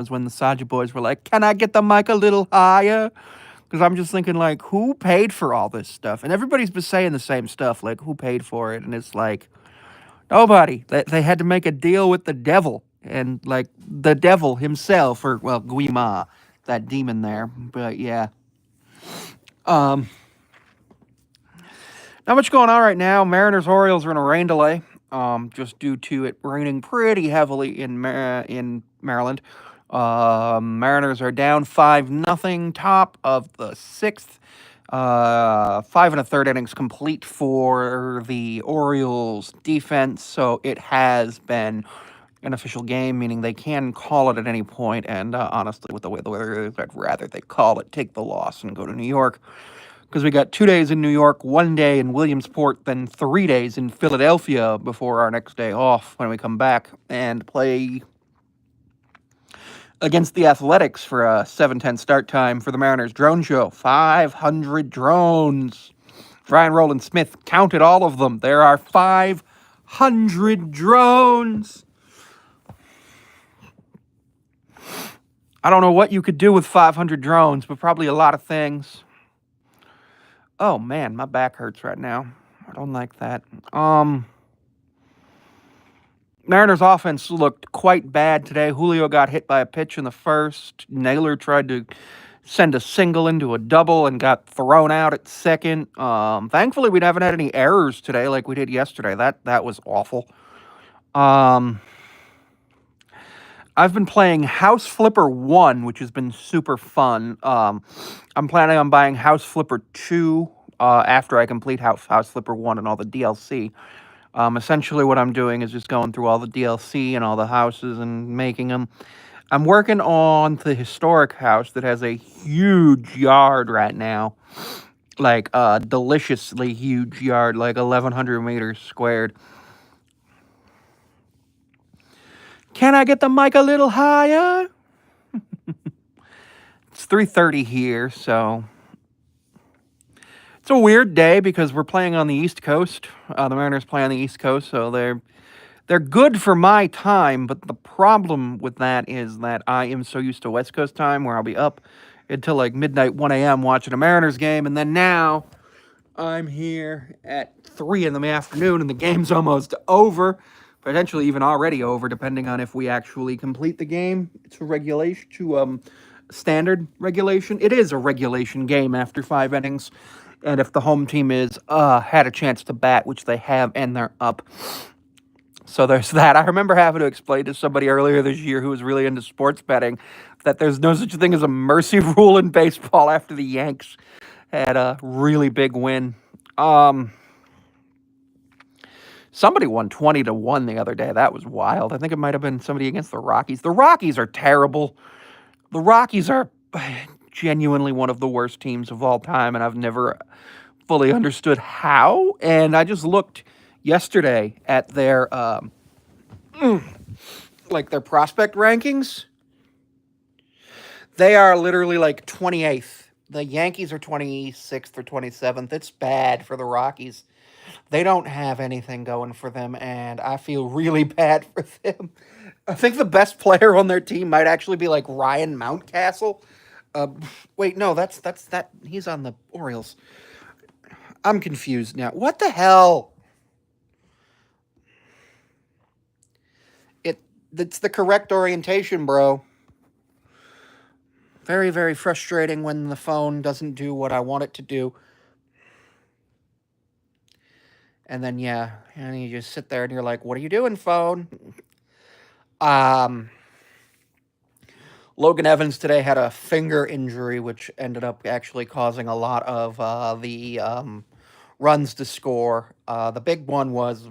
was when the Saja boys were like, "Can I get the mic a little higher?" Because I'm just thinking, like, who paid for all this stuff? And everybody's been saying the same stuff, like, who paid for it? And it's like, nobody. They had to make a deal with the devil. And, like, the devil himself, or, well, Guima, that demon there. But, yeah. Um, Not much going on right now. Mariners Orioles are in a rain delay, just due to it raining pretty heavily in Maryland. Mariners are down 5-0, top of the sixth. 5 and a third innings complete for the Orioles defense, so it has been an official game, meaning they can call it at any point. And honestly, with the way the weather is, I'd rather they call it, take the loss, and go to New York, because we got 2 days in New York, 1 day in Williamsport, then 3 days in Philadelphia before our next day off when we come back and play against the Athletics for a 7:10 start time for the Mariners drone show. 500 drones. Ryan Roland Smith counted all of them. There are 500 drones. I don't know what you could do with 500 drones, but probably a lot of things. Oh man, my back hurts right now. I don't like that. Mariners offense looked quite bad today. Julio got hit by a pitch in the first. Naylor tried to send a single into a double and got thrown out at second. Thankfully, we haven't had any errors today like we did yesterday. That was awful. I've been playing House Flipper 1, which has been super fun. I'm planning on buying House Flipper 2 after I complete House Flipper 1 and all the DLC. Essentially, what I'm doing is just going through all the DLC and all the houses and making them. I'm working on the historic house that has a huge yard right now, like a deliciously huge yard, like 1,100 meters squared. Can I get the mic a little higher? It's 3:30 here, so it's a weird day because we're playing on the East Coast. The Mariners play on the East Coast, so they're good for my time, but the problem with that is that I am so used to West Coast time where I'll be up until like midnight, 1 a.m. watching a Mariners game, and then now I'm here at 3 in the afternoon and the game's almost over, potentially even already over, depending on if we actually complete the game to regulation, to standard regulation. It is a regulation game after 5 innings, and if the home team is had a chance to bat, which they have, and they're up. So there's that. I remember having to explain to somebody earlier this year who was really into sports betting that there's no such thing as a mercy rule in baseball after the Yanks had a really big win. Somebody won 20-1 the other day. That was wild. I think it might have been somebody against the Rockies. The Rockies are terrible. The Rockies are genuinely one of the worst teams of all time, and I've never fully understood how. And I just looked yesterday at their their prospect rankings. They are literally like 28th. The Yankees are 26th or 27th. It's bad for the Rockies. They don't have anything going for them, and I feel really bad for them. I think the best player on their team might actually be like Ryan Mountcastle. Wait, no, that's that. He's on the Orioles. I'm confused now. What the hell? It's the correct orientation, bro. Very, very frustrating when the phone doesn't do what I want it to do. And then, yeah, and you just sit there and you're like, what are you doing, phone? Logan Evans today had a finger injury, which ended up actually causing a lot of the runs to score. The big one was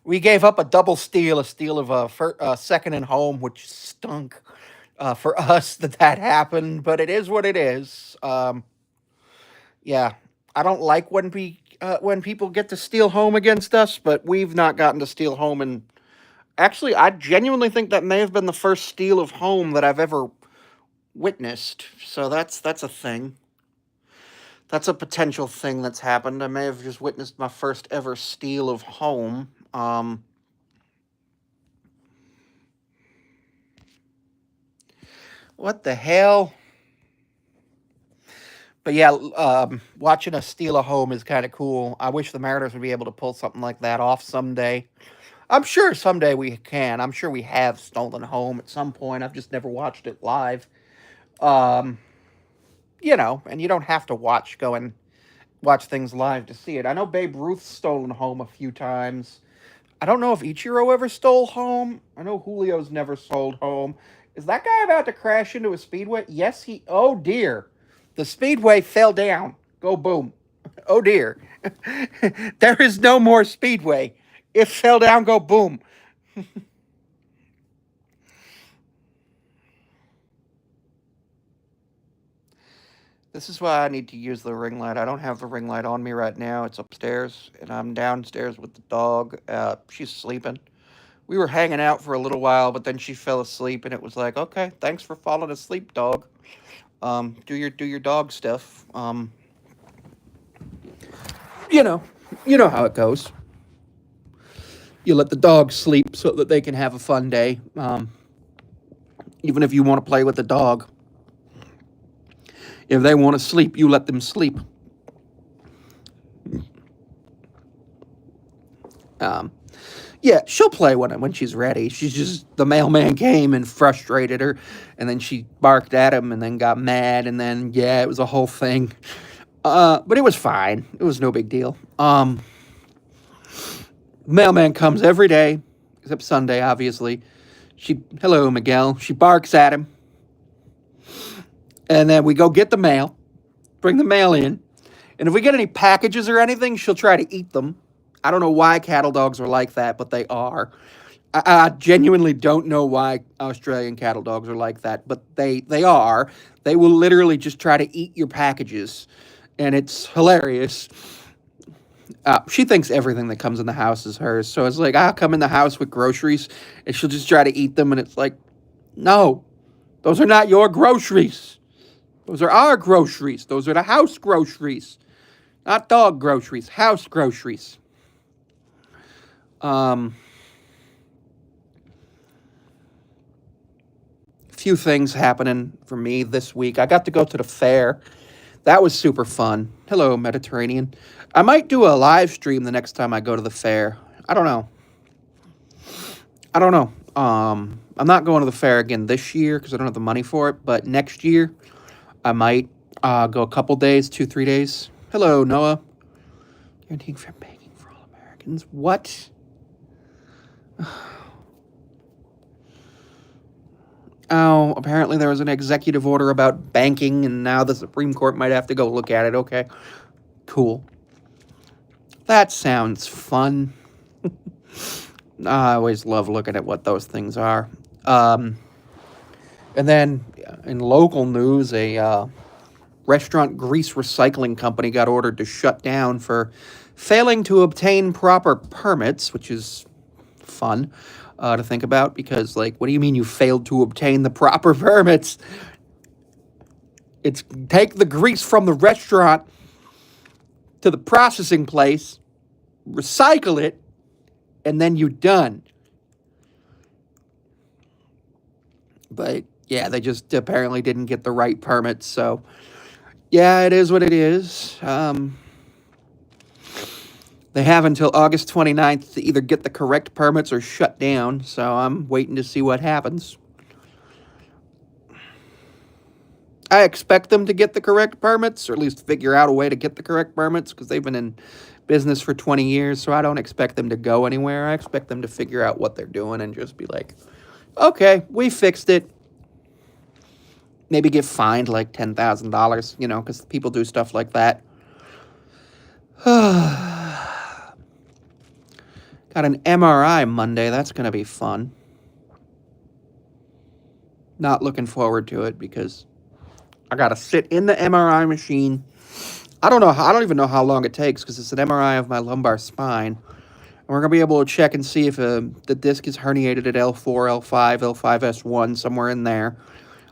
we gave up a double steal, a steal of a second and home, which stunk for us that happened. But it is what it is. Yeah, I don't like when people get to steal home against us, but we've not gotten to steal home. And actually, I genuinely think that may have been the first steal of home that I've ever witnessed. So that's a thing. That's a potential thing that's happened. I may have just witnessed my first ever steal of home. What the hell? But yeah, watching us steal a home is kind of cool. I wish the Mariners would be able to pull something like that off someday. I'm sure someday we can. I'm sure we have stolen home at some point. I've just never watched it live. Um, and you don't have to watch things live to see it. I know Babe Ruth's stolen home a few times. I don't know if Ichiro ever stole home. I know Julio's never sold home. Is that guy about to crash into a speedway? Yes, he. Oh dear, the speedway fell down. Go boom. Oh dear, there is no more speedway. It fell down. Go boom. This is why I need to use the ring light. I don't have the ring light on me right now. It's upstairs, and I'm downstairs with the dog. She's sleeping. We were hanging out for a little while, but then she fell asleep, and it was like, okay, thanks for falling asleep, dog. Do your dog stuff. You know, you know how it goes. You let the dog sleep so that they can have a fun day. Even if you want to play with the dog, if they want to sleep, you let them sleep. Um, yeah, she'll play when she's ready. She's just the mailman came and frustrated her, and then she barked at him, and then got mad, and then yeah, it was a whole thing. But it was fine. It was no big deal. Mailman comes every day, except Sunday, obviously. Hello, Miguel. She barks at him, and then we go get the mail, bring the mail in, and if we get any packages or anything, she'll try to eat them. I don't know why cattle dogs are like that, but they are. I genuinely don't know why Australian cattle dogs are like that, but they are. They will literally just try to eat your packages, and it's hilarious. She thinks everything that comes in the house is hers, so it's like I'll come in the house with groceries, and she'll just try to eat them, and it's like, no, those are not your groceries. Those are our groceries. Those are the house groceries, not dog groceries. House groceries. Um, few things happening for me this week. I got to go to the fair. That was super fun. Hello, Mediterranean. I might do a live stream the next time I go to the fair. I don't know. I don't know. I'm not going to the fair again this year because I don't have the money for it. But next year, I might go a couple days, 2-3 days. Hello, Noah. Guaranteeing fair banking for all Americans. What? Oh, apparently there was an executive order about banking, and now the Supreme Court might have to go look at it. Okay, cool. That sounds fun. I always love looking at what those things are. And then in local news, a restaurant grease recycling company got ordered to shut down for failing to obtain proper permits, which is fun to think about because, like, what do you mean you failed to obtain the proper permits? It's take the grease from the restaurant to the processing place, recycle it, and then you're done. But yeah, they just apparently didn't get the right permits, so yeah, it is what it is. They have until August 29th to either get the correct permits or shut down, so I'm waiting to see what happens. I expect them to get the correct permits, or at least figure out a way to get the correct permits, because they've been in business for 20 years, so I don't expect them to go anywhere. I expect them to figure out what they're doing and just be like, okay, we fixed it. Maybe get fined like $10,000, because people do stuff like that. Got an MRI Monday. That's going to be fun. Not looking forward to it because I got to sit in the MRI machine. I don't even know how long it takes because it's an MRI of my lumbar spine. And we're going to be able to check and see if the disc is herniated at L4, L5, L5S1, somewhere in there.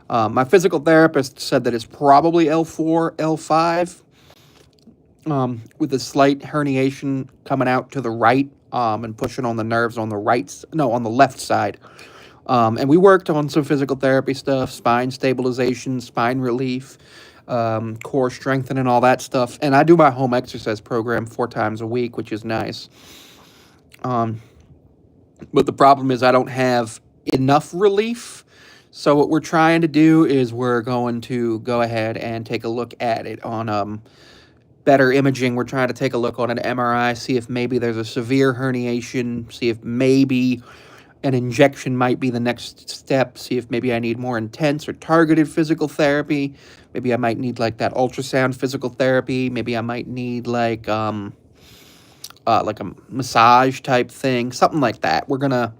My physical therapist said that it's probably L4, L5, with a slight herniation coming out to the right and pushing on the nerves on the on the left side And we worked on some physical therapy stuff, spine stabilization, spine relief, core strengthening, all that stuff. And I do my home exercise program 4 times a week, which is nice. But the problem is I don't have enough relief. So what we're trying to do is we're going to go ahead and take a look at it on better imaging. We're trying to take a look on an MRI, see if maybe there's a severe herniation, see if maybe an injection might be the next step, see if maybe I need more intense or targeted physical therapy. Maybe I might need like that ultrasound physical therapy. Maybe I might need like a massage type thing, something like that. We're gonna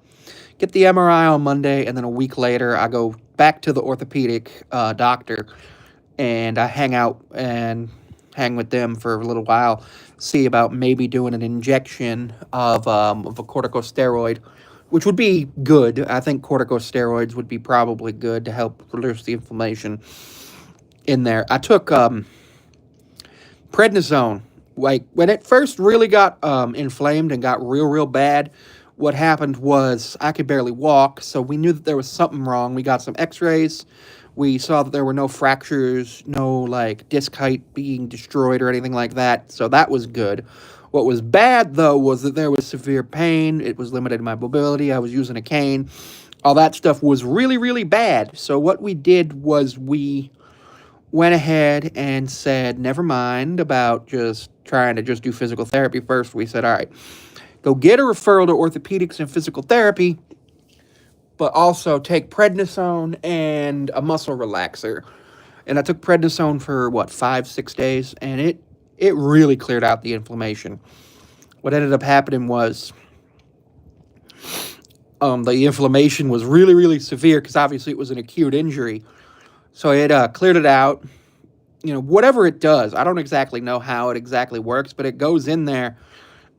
get the MRI on Monday, and then a week later, I go back to the orthopedic doctor, and I hang with them for a little while, see about maybe doing an injection of a corticosteroid, which would be good. I think corticosteroids would be probably good to help reduce the inflammation in there. I took prednisone. Like, when it first really got inflamed and got real bad, what happened was I could barely walk, so we knew that there was something wrong. We got some x-rays. We saw that there were no fractures, no, like, disc height being destroyed or anything like that, so that was good. What was bad, though, was that there was severe pain. It was limited my mobility. I was using a cane. All that stuff was really bad. So what we did was we went ahead and said, never mind about just trying to just do physical therapy first. We said, all right, go get a referral to orthopedics and physical therapy, but also take prednisone and a muscle relaxer. And I took prednisone for, 5-6 days, and it really cleared out the inflammation. What ended up happening was the inflammation was really severe because obviously it was an acute injury. So it cleared it out. Whatever it does, I don't exactly know how it exactly works, but it goes in there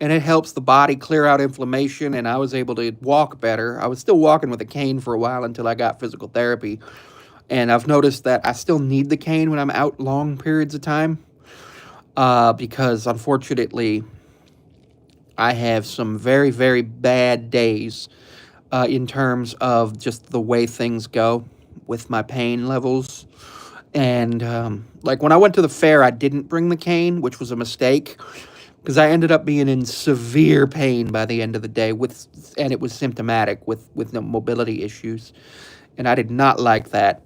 and it helps the body clear out inflammation, and I was able to walk better. I was still walking with a cane for a while until I got physical therapy, and I've noticed that I still need the cane when I'm out long periods of time, because unfortunately I have some very bad days in terms of just the way things go with my pain levels. And like when I went to the fair, I didn't bring the cane, which was a mistake, because I ended up being in severe pain by the end of the day, and it was symptomatic with no mobility issues, and I did not like that.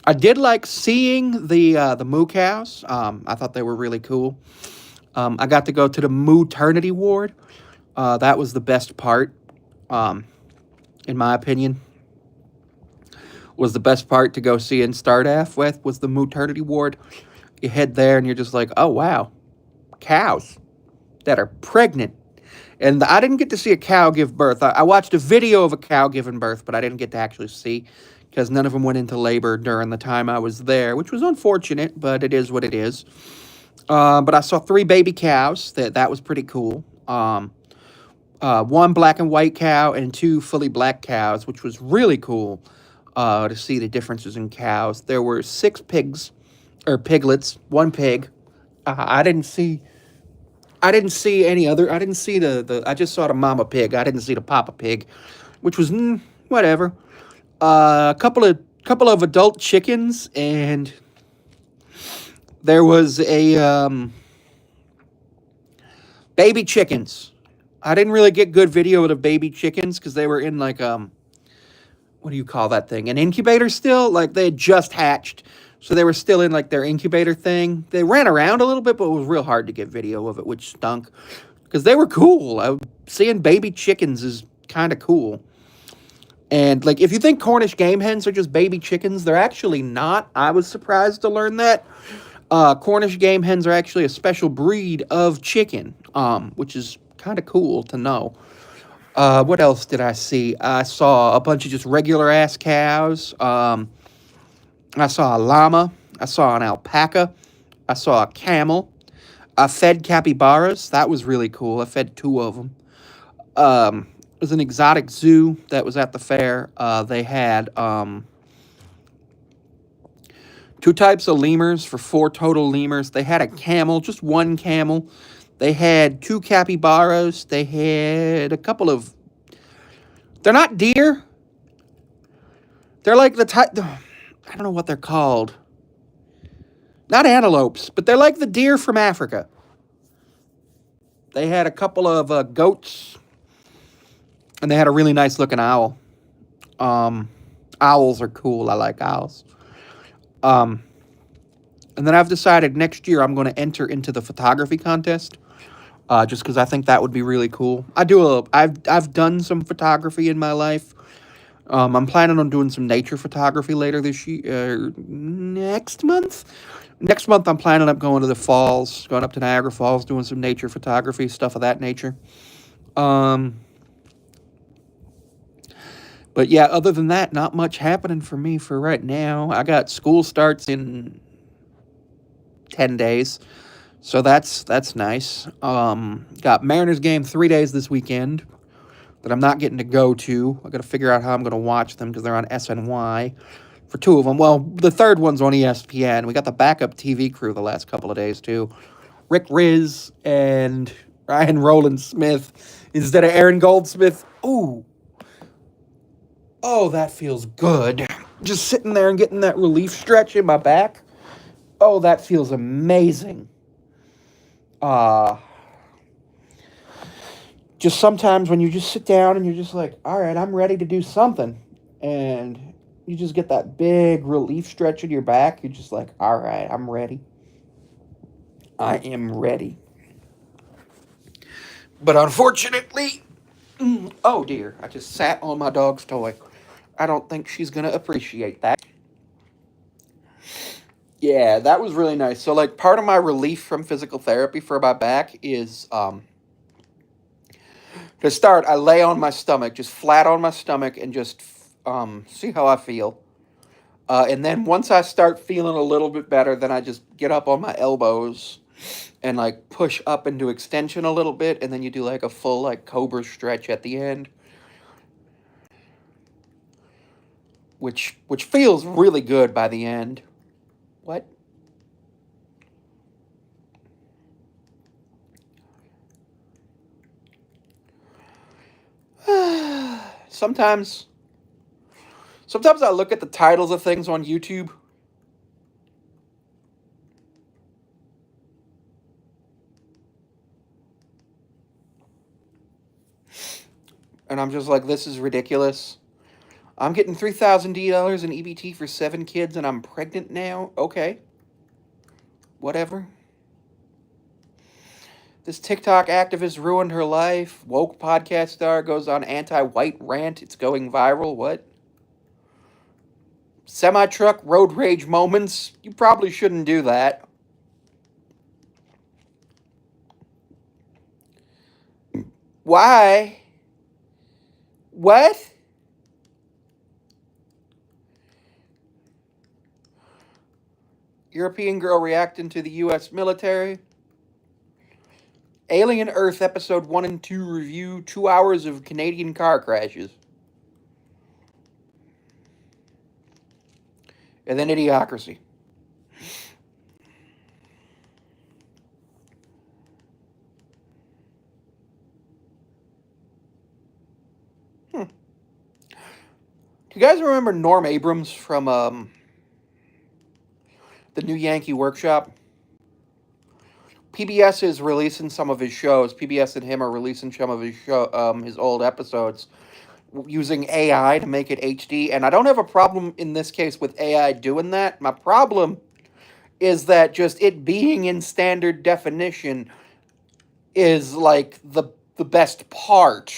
I did like seeing the moo cows. I thought they were really cool. I got to go to the moo-ternity ward. That was the best part, in my opinion. Was the best part to go see and start off with was the maternity ward. You head there and you're just like, oh, wow, cows that are pregnant. And I didn't get to see a cow give birth. I watched a video of a cow giving birth, but I didn't get to actually see because none of them went into labor during the time I was there, which was unfortunate, but it is what it is. But I saw 3 baby cows. That was pretty cool. 1 black and white cow and 2 fully black cows, which was really cool. To see the differences in cows. There were 6 pigs, or piglets, 1 pig. I didn't see any other. I didn't see I just saw the mama pig. I didn't see the papa pig, which was whatever. A couple of adult chickens, and there was a baby chickens. I didn't really get good video of the baby chickens because they were in like what do you call that thing? An incubator still? Like they had just hatched. So they were still in like their incubator thing. They ran around a little bit, but it was real hard to get video of it, which stunk. Because they were cool. Seeing baby chickens is kind of cool. And like if you think Cornish game hens are just baby chickens, they're actually not. I was surprised to learn that. Cornish game hens are actually a special breed of chicken, which is kind of cool to know. What else did I see? I saw a bunch of just regular-ass cows. I saw a llama. I saw an alpaca. I saw a camel. I fed capybaras. That was really cool. I fed 2 of them. It was an exotic zoo that was at the fair. They had 2 types of lemurs for 4 total lemurs. They had a camel, just 1 camel. They had 2 capybaras. They had a couple of... They're not deer. They're like the type. I don't know what they're called. Not antelopes, but they're like the deer from Africa. They had a couple of goats, and they had a really nice looking owl. Um, Owls are cool. I like owls. Um, and then I've decided next year I'm going to enter into the photography contest. Just because I think that would be really cool. I've done some photography in my life. I'm planning on doing some nature photography later this year, next month. Next month, I'm planning on going to the falls, going up to Niagara Falls, doing some nature photography, stuff of that nature. Um, but yeah, other than that, not much happening for me for right now. I got school starts in 10 days, so that's nice. Got Mariners game 3 days this weekend that I'm not getting to go to. I got to figure out how I'm going to watch them because they're on SNY for two of them. Well, the third one's on ESPN. We got the backup TV crew the last couple of days too. Rick Riz and Ryan Roland Smith instead of Aaron Goldsmith. Ooh. Oh, that feels good. Just sitting there and getting that relief stretch in my back. Oh, that feels amazing. Uh just sometimes when you just sit down and you're just like, all right, I'm ready to do something. And you just get that big relief stretch in your back. You're just like, all right, I'm ready. I am ready. But unfortunately, oh dear, I just sat on my dog's toy. I don't think she's going to appreciate that. Yeah, that was really nice. So, like, part of my relief from physical therapy for my back is to start, I lay on my stomach, just flat on my stomach, and just see how I feel. And then once I start feeling a little bit better, then I just get up on my elbows and like push up into extension a little bit, and then you do like a full like cobra stretch at the end, which feels really good by the end. What? sometimes sometimes I look at the titles of things on YouTube and I'm just like, this is ridiculous. I'm getting $3,000 in EBT for 7 kids and I'm pregnant now. Okay, whatever. This TikTok activist ruined her life. Woke podcast star goes on anti-white rant. It's going viral. What? Semi-truck road rage moments. You probably shouldn't do that. Why? What? European girl reacting to the U.S. military. Alien Earth episode 1 and 2 review. 2 hours of Canadian car crashes. And then Idiocracy. Do you guys remember Norm Abrams from the New Yankee Workshop? PBS is releasing some of his shows. PBS and him are releasing some of his old episodes using AI to make it HD. And I don't have a problem in this case with AI doing that. My problem is that just it being in standard definition is like the best part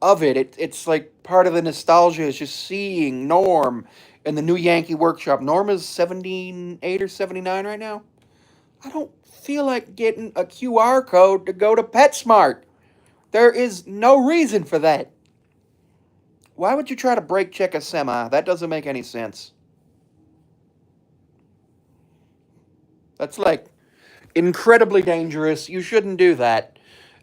of it. It's like part of the nostalgia is just seeing Norm in the New Yankee Workshop. Norm is 78 or 79 right now. I don't feel like getting a QR code to go to PetSmart. There is no reason for that. Why would you try to brake check a semi? That doesn't make any sense. That's like incredibly dangerous. You shouldn't do that.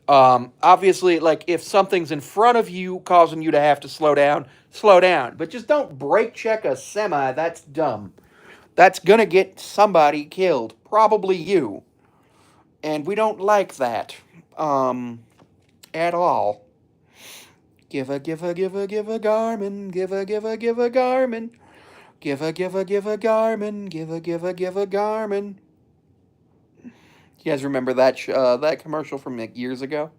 Obviously, like if something's in front of you causing you to have to slow down, slow down. But just don't brake check a semi. That's dumb. That's gonna get somebody killed. Probably you. And we don't like that. At all. Give a Garmin, give a Garmin, give a Garmin, give a Garmin. You guys remember that that commercial from like years ago?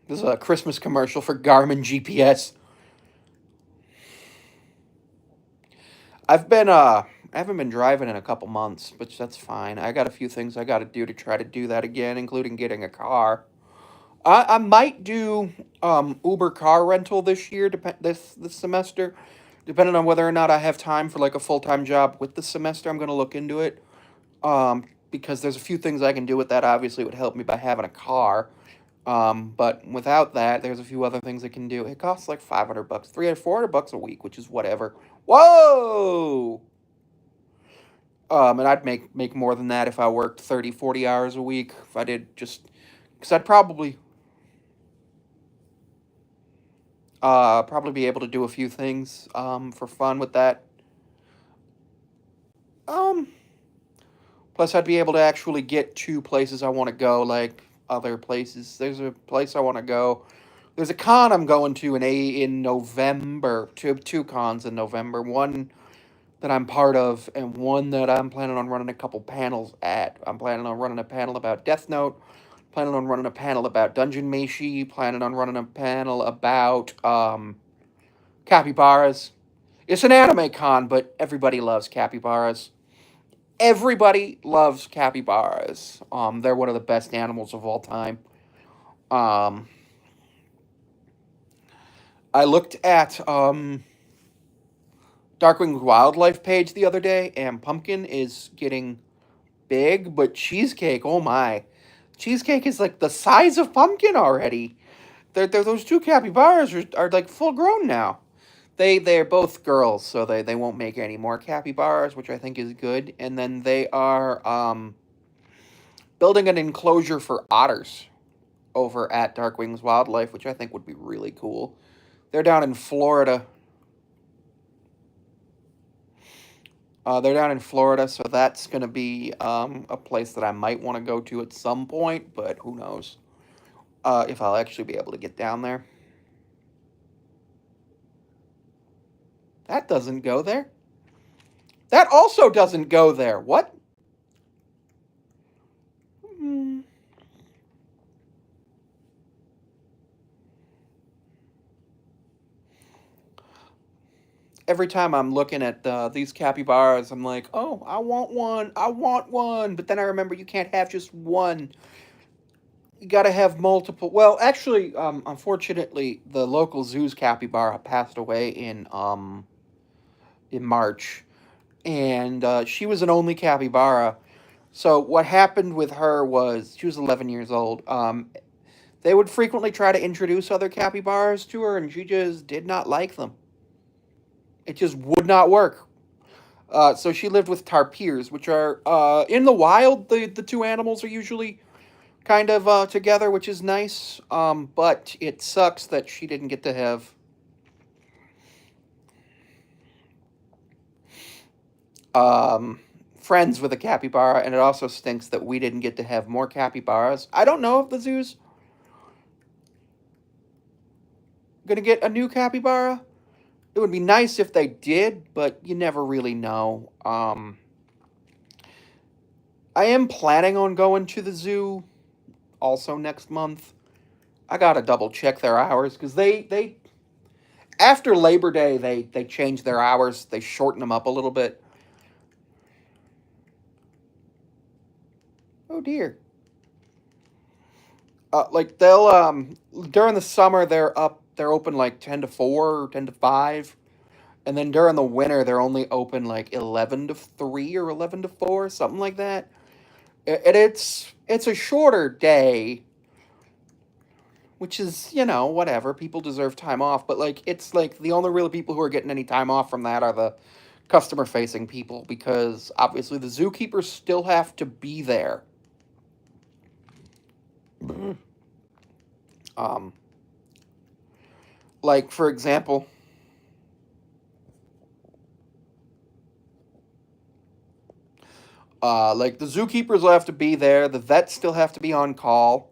This is a Christmas commercial for Garmin GPS. I've been I haven't been driving in a couple months, but that's fine. I got a few things I got to do to try to do that again, including getting a car. I might do Uber car rental this year, this semester, depending on whether or not I have time for like a full time job with the semester. I'm gonna look into it. Because there's a few things I can do with that. Obviously, it would help me by having a car. But without that, there's a few other things I can do. It costs like 500 bucks, 300, 400 bucks a week, which is whatever. Whoa! And I'd make more than that if I worked 30, 40 hours a week. If I did just, because I'd probably be able to do a few things for fun with that. Um, Plus I'd be able to actually get to places I want to go, like other places. There's a place I want to go. There's a con I'm going to in November. Two cons in November. One that I'm part of, and one that I'm planning on running a couple panels at. I'm planning on running a panel about Death Note, planning on running a panel about Dungeon Meshi, planning on running a panel about capybaras. It's an anime con, but everybody loves capybaras. Everybody loves capybaras. They're one of the best animals of all time. Um, I looked at Darkwing's wildlife page the other day, and Pumpkin is getting big, but Cheesecake, oh my. Cheesecake is like the size of Pumpkin already. Those two capybaras are like full grown now. They're both girls, so they won't make any more capybaras, which I think is good. And then they are building an enclosure for otters over at Darkwing's Wildlife, which I think would be really cool. They're down in Florida. They're down in Florida, so that's going to be a place that I might want to go to at some point, but who knows if I'll actually be able to get down there. That doesn't go there. That also doesn't go there. What? Hmm. Every time I'm looking at these capybaras, I'm like, oh, I want one. I want one. But then I remember you can't have just one. You got to have multiple. Well, actually, unfortunately, the local zoo's capybara passed away in March, and she was an only capybara. So what happened with her was she was 11 years old. They would frequently try to introduce other capybaras to her, and she just did not like them. It just would not work. So she lived with tapirs, which are in the wild. The two animals are usually kind of together, which is nice. But it sucks that she didn't get to have um, friends with a capybara, and it also stinks that we didn't get to have more capybaras. I don't know if the zoo's gonna get a new capybara. It would be nice if they did, but you never really know. I am planning on going to the zoo also next month. I gotta double check their hours because they after Labor Day they change their hours. They shorten them up a little bit. Oh dear. Like they'll during the summer they're open like 10 to 4 or 10 to 5, and then during the winter they're only open like 11 to 3 or 11 to 4, something like that. It's a shorter day, which is, whatever. People deserve time off, but like it's like the only real people who are getting any time off from that are the customer facing people, because obviously the zookeepers still have to be there. Um, like for example, Like the zookeepers will have to be there. The vets still have to be on call.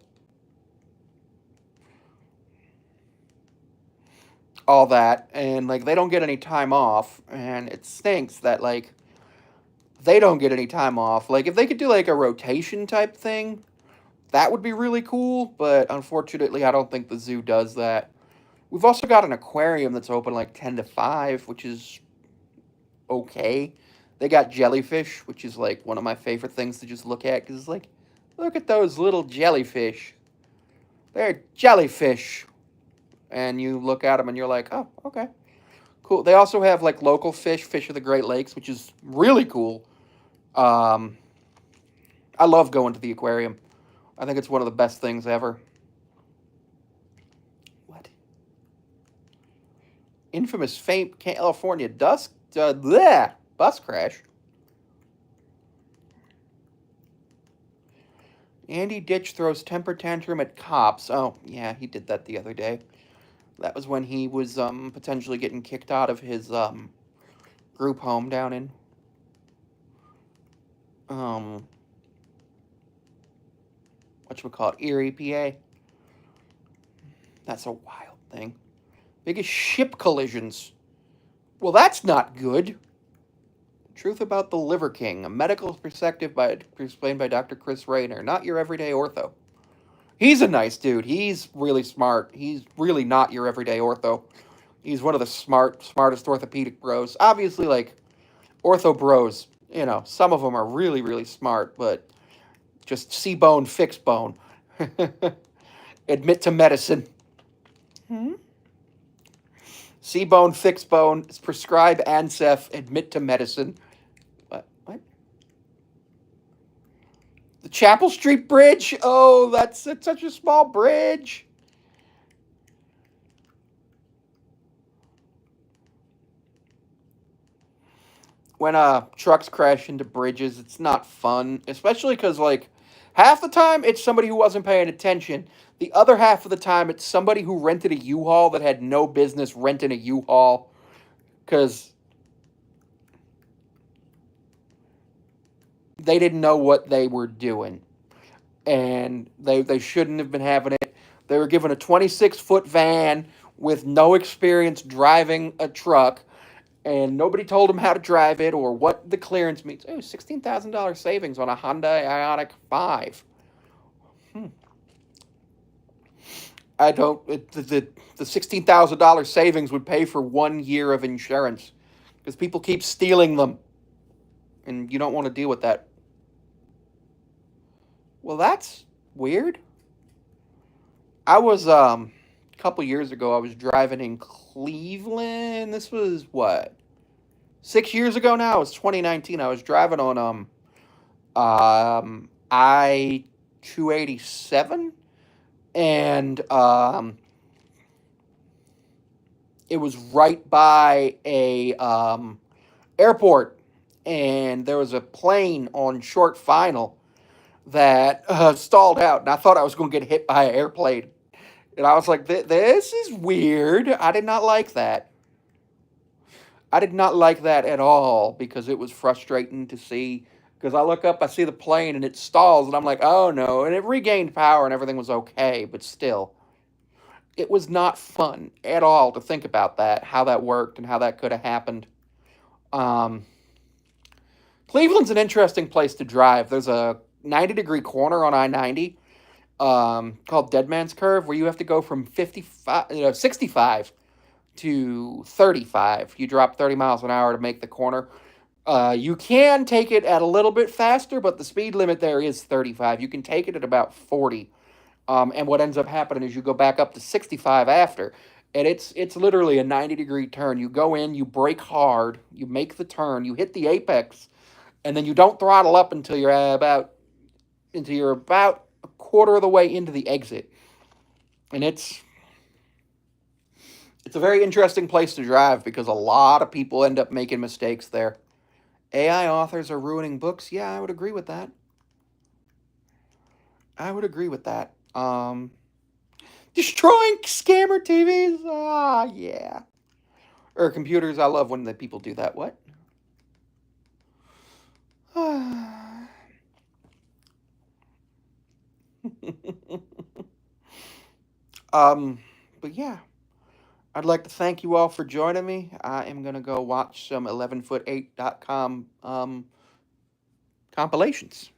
All that, and like they don't get any time off, and it stinks that like they don't get any time off. Like if they could do like a rotation type thing, that would be really cool. But unfortunately, I don't think the zoo does that. We've also got an aquarium that's open like 10 to 5, which is okay. They got jellyfish, which is like one of my favorite things to just look at because it's like, look at those little jellyfish. They're jellyfish. And you look at them and you're like, oh, okay, cool. They also have like local fish of the Great Lakes, which is really cool. Um, I love going to the aquarium. I think it's one of the best things ever. What? Infamous faint California bus crash. Andy Ditch throws temper tantrum at cops. Oh, yeah, he did that the other day. That was when he was potentially getting kicked out of his group home down in um whatchamacallit, Erie, PA. That's a wild thing. Biggest ship collisions. Well, that's not good. Truth about the Liver King, a medical perspective explained by Dr. Chris Rayner, not your everyday ortho. He's a nice dude. He's really smart. He's really not your everyday ortho. He's one of the smartest orthopedic bros. Obviously, like, ortho bros, some of them are really, really smart, but just see bone, fix bone. Admit to medicine. Hmm? See bone, fix bone, prescribe Ancef, admit to medicine. What? The Chapel Street Bridge? Oh, that's such a small bridge. When trucks crash into bridges, it's not fun, especially because like half the time it's somebody who wasn't paying attention. The other half of the time it's somebody who rented a U-Haul that had no business renting a U-Haul because they didn't know what they were doing, and they shouldn't have been having it. They were given a 26-foot van with no experience driving a truck, and nobody told them how to drive it or what the clearance means. Oh, $16,000 savings on a Hyundai Ioniq 5. I don't. The $16,000 savings would pay for 1 year of insurance because people keep stealing them, and you don't want to deal with that. Well, that's weird. I was a couple years ago. I was driving in Cleveland. This was what, 6 years ago now. It was 2019. I was driving on I-287, and it was right by a airport, and there was a plane on short final that stalled out, and I thought I was going to get hit by an airplane. And I was like, this is weird. I did not like that. I did not like that at all because it was frustrating to see. Because I look up, I see the plane, and it stalls, and I'm like, oh no. And it regained power, and everything was okay, but still, it was not fun at all to think about that, how that worked, and how that could have happened. Um, Cleveland's an interesting place to drive. There's a 90-degree corner on I-90 called Dead Man's Curve where you have to go from 65 to 35. You drop 30 miles an hour to make the corner. You can take it at a little bit faster, but the speed limit there is 35. You can take it at about 40. And what ends up happening is you go back up to 65 after. And it's literally a 90-degree turn. You go in, you brake hard, you make the turn, you hit the apex, and then you don't throttle up until you're about a quarter of the way into the exit. And it's a very interesting place to drive because a lot of people end up making mistakes there. AI authors are ruining books. Yeah, I would agree with that. I would agree with that. Destroying scammer TVs. Ah, yeah. Or computers. I love when the people do that. What? um, but yeah, I'd like to thank you all for joining me. I am gonna go watch some 11foot8.com compilations.